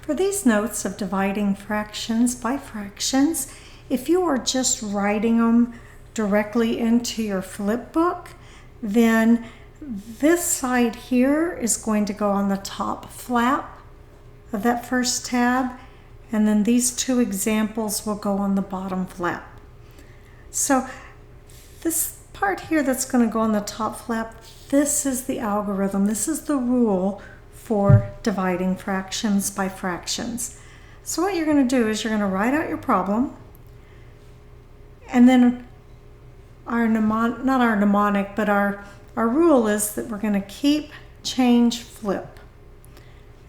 For these notes of dividing fractions by fractions, if you are just writing them directly into your flip book, then this side here is going to go on the top flap of that first tab, and then these two examples will go on the bottom flap. So this part here that's going to go on the top flap, this is the algorithm. This is the rule for dividing fractions by fractions. So what you're going to do is you're going to write out your problem, and then our rule is that we're going to keep, change, flip.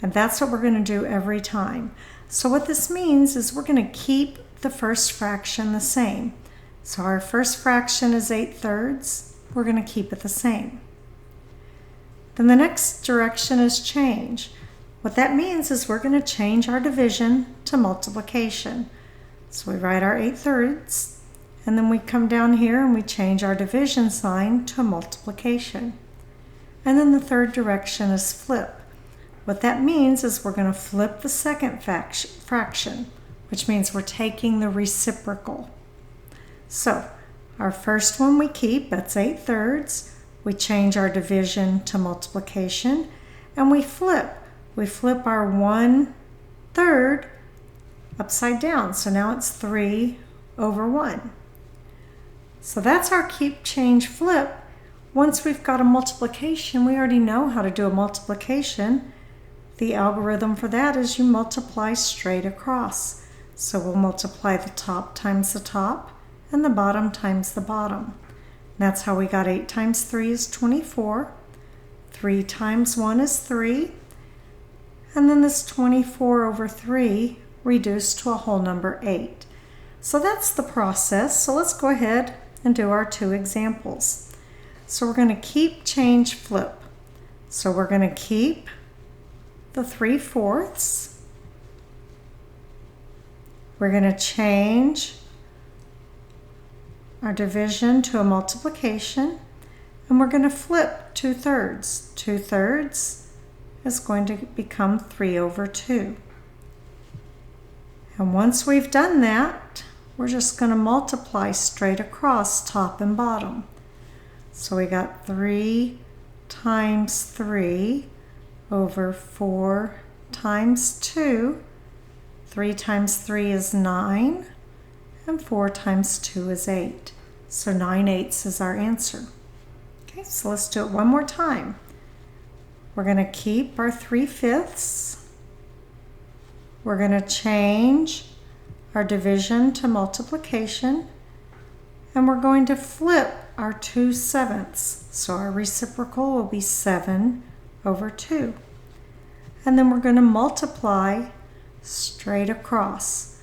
And that's what we're going to do every time. So what this means is we're going to keep the first fraction the same. So our first fraction is 8/3. We're going to keep it the same. Then the next direction is change. What that means is we're going to change our division to multiplication. So we write our 8/3, and then we come down here and we change our division sign to multiplication. And then the third direction is flip. What that means is we're going to flip the second fraction, which means we're taking the reciprocal. So our first one we keep, that's 8/3. We change our division to multiplication, and we flip. We flip our 1/3 upside down. So now it's 3/1. So that's our keep, change, flip. Once we've got a multiplication, we already know how to do a multiplication. The algorithm for that is you multiply straight across. So we'll multiply the top times the top and the bottom times the bottom. That's how we got 8 times 3 is 24. 3 times 1 is 3. And then this 24/3 reduced to a whole number 8. So that's the process. So let's go ahead and do our two examples. So we're going to keep, change, flip. So we're going to keep the 3/4. We're going to change our division to a multiplication, and we're going to flip 2/3. 2/3 is going to become 3/2. And once we've done that, we're just going to multiply straight across top and bottom. So we got 3 times 3/4 times 2. 3 times 3 is 9, and 4 times 2 is 8. So 9/8 is our answer. Okay, so let's do it one more time. We're going to keep our 3/5. We're going to change our division to multiplication, and we're going to flip our 2/7. So our reciprocal will be 7/2. And then we're going to multiply straight across.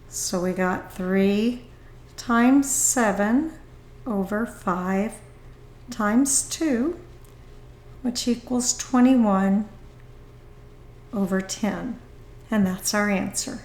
So we got 3 times 7/5 times 2, which equals 21/10. And that's our answer.